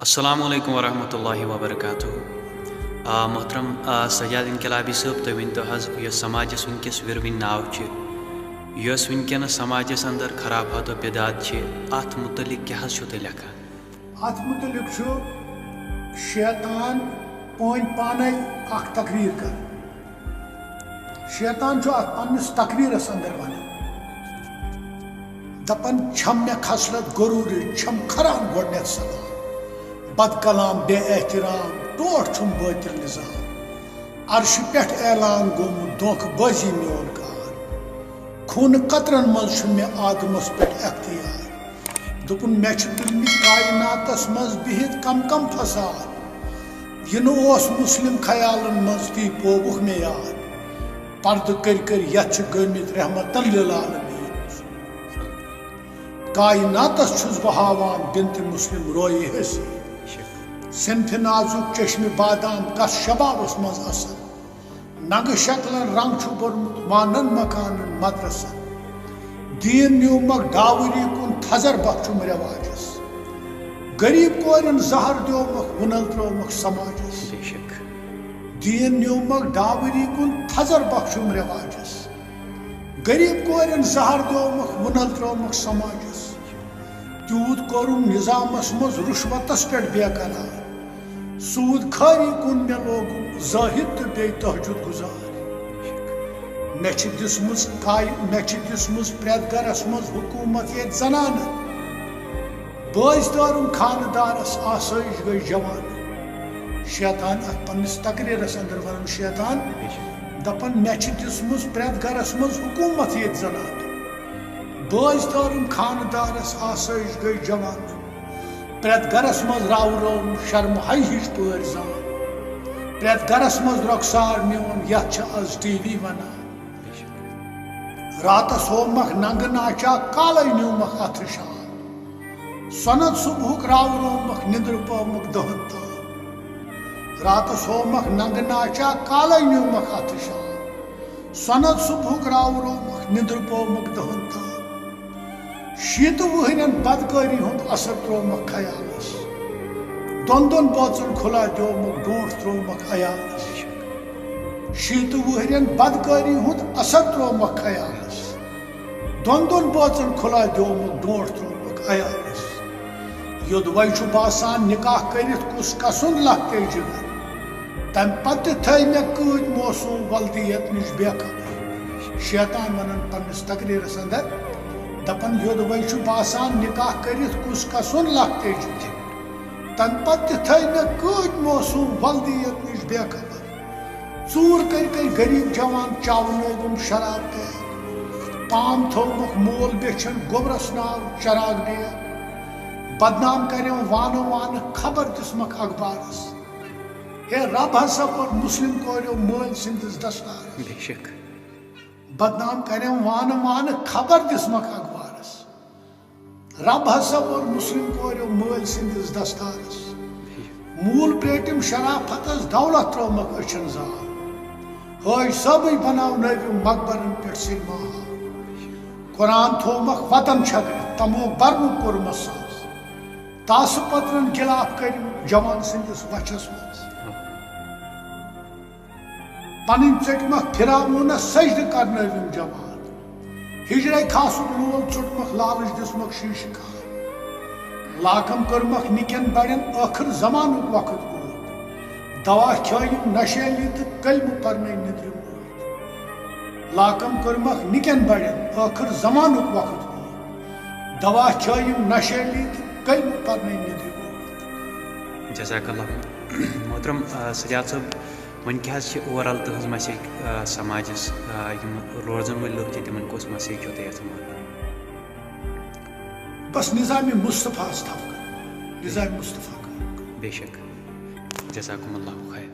السلام علیکم ورحمۃ اللہ وبرکاتہ محترم سجاد انقلابی صٲب تُہۍ ؤنۍتو حظ یۄس سماجس ونکس وروٕنۍ ناو چھِ یۄس ونکیٚنس سماجس اندر خرافات و بدعات چھِ اتھ متعلق کیٛاہ حظ چھُو تُہۍ لیکھان؟ اتھ متعلق چھُ شیطان پٲنۍ پانے اکھ تقریر کر شیطان چھُ اتھ پننس تقریرس اندر ونان دپان چھم مےٚ خصلت غروٗرٕچ چھم کھران گۄڈنیتھ سلام بد کلام بے احترام ٹوٹھ چھُم بٲطل نظام عرشہِ پٮ۪ٹھ اعلان گوٚمُت دھوکہٕ بٲزی میون کار خوٗنہٕ قطرن منٛز چھُ مےٚ آدمس پٮ۪ٹھ اختیار دوٚپُن مےٚ چھِ تُلمٕتۍ کایناتس منٛز بِہِتھ کم کم فساد یہِ نہٕ اوس مُسلم خیالن منٛز تی پووُکھ مےٚ یاد پردٕ کٔرۍ کٔرۍ یتھ چھِ گٔمٕتۍ رحمتن لِلعالمیٖن کایناتس چھُس بہٕ ہاوان بنتِ مسلم رویہِ حسی صنفہِ نازُک چشمہِ بادام کس شبابس منٛز اثر ننگہٕ شکلن رنگ چھُ بوٚرمُت وانن مکانن مدرسن دیٖن نیوٗمکھ ڈاوری کُن تھزر بخشُم رٮ۪واجس غریٖب کورٮ۪ن زہر دیومکھ وُنل ترٲومکھ سماجس دیٖن نیوٗمکھ ڈاوری کُن تھزر بخشُم رٮ۪واجس غریٖب کورٮ۪ن زہر دیومکھ وُنل ترٲومکھ سماجس تیوٗت کوٚرُم نظامس منٛز رُشوتس پٮ۪ٹھ بے قرار سوٗد خٲری کُن مےٚ لوگُم زٲہد تہٕ بیٚیہِ تہجُد گُزار مےٚ چھِ دِژمٕژ پرٛٮ۪تھ گرس منٛز حکوٗمت ییٚتہِ زنانن بٲژ دٲرُم خانہٕ آسٲیِش گٔے جوان شیطان اتھ پننس تقریرس اندر ونان شیطان دپان مےٚ چھِ دِژمٕژ پرٛٮ۪تھ گرس منٛز حکوٗمت ییٚتہِ زنانن بٲژ دٲرُم خانہٕ آسٲیِش گٔے جوان پرٛٮ۪تھ گرس منٛز راوروم شرمہٕ حی ہِش پٲرۍ زان پرٛٮ۪تھ گرس منٛز رۄخسار میون یتھ چھِ آز ٹی وی ونان راتس ہومکھ ننگہٕ ناچا کالے نیوٗمکھ اتھٕ شام سۄنت صبحُک راورومکھ نِندرٕ پٲومکھ دہن تام راتس ہومکھ ننگہٕ ناچا کالے نیوٗمکھ اتھٕ شام سۄنت صبحُک راورومکھ نِندرٕ پٲومکھ دہن تام شیٖتہٕ وُہرٮ۪ن بدکٲری ہُنٛد اثر ترٛوومکھ خیالس دۄن بٲژن کھُلا دیومکھ ڈونٛٹھ ترٛوومکھ عیالس شیٖتہٕ وُہرٮ۪ن بدکٲری ہُنٛد اثر ترٛوومکھ خیالس دۄن بٲژن کھُلا دیومکھ ڈونٛٹھ ترٛوومکھ عیالس یوٚدوے چھُ باسان نکاح کٔرِتھ کُس کسُن لکھتے جگر تمہِ پتہٕ تہِ تھٲے مےٚ کۭتۍ موسوٗم ولدِیت نِش بے خبر شیطان ونان پننس تقریرس اندر دپان یوٚدوے چھُ باسان نکاح کٔرِتھ کُس کسُن لکھتے جگر تمہِ پتہٕ تہِ تھٲے مےٚ کۭتۍ موسوٗم ولدِیت نِش بے خبر ژوٗر کٔرۍ غریٖب جوان چاونٲوِم شراب پیک پام تھوٚومکھ مول بیچھن گوبرس ناو چراغ بیگ بدنام کریم وانہٕ خبر دِژمکھ اخبارس ہے رب ہسا کوٚر مُسلم کوریو مٲلۍ سٕنٛدِس دستارس بدنام کریم وانہٕ خبر دِژمکھ اخبارس رب ہسا کوٚر مُسلم کوریو مٲلۍ سٕنٛدِس دستارس موٗل پرٛیٹِم شرافتس دولت ترٲومکھ أچھن زال حٲج صٲبٕے بناونٲوِم مقبرن پٮ۪ٹھ سینما ہال قرآن تھوٚومکھ وطن چھٔکرِتھ تمو برنُک کوٚرمس ساز تاسہٕ پترن گِلاف کٔرِم جوان سٕنٛدِس وچھس منٛز پنٕنۍ ژٔٹمکھ فِراوٗنس سجدٕ کرنٲوِم جماعت ہجرے کھاسُک لول ژوٚٹمکھ لالٕچ دِژمکھ شیٖشہٕ کھار لاکم کٔرمکھ نِکٮ۪ن بڑٮ۪ن ٲخٕر زمانُک وقت ووت دوا کھیٲیِم نشیلی تہٕ کلمہٕ پرنٲے نِدرِ موت لاکم کٔرمکھ نِکٮ۪ن بڑٮ۪ن ٲخٕر زمانُک وقت ووت دوا کھیٲیِم نشیلی تہٕ کلمہٕ پرنٲے نِدرِ موت جزاک اللہ محترم سجاد صٲب وۄنۍ کیٛاہ حظ چھِ اوٚوَرآل تُہٕنٛز مسیج سماجس یِم روزن وٲلۍ لُکھ چھِ تِمن کۄس مسیج چھو تۄہہِ یژھان بس نظامِ مصطفیٰ ہس تھپھ کرُن نظامِ مصطفیٰ کرُن بے شک جزاکم اللہ خیر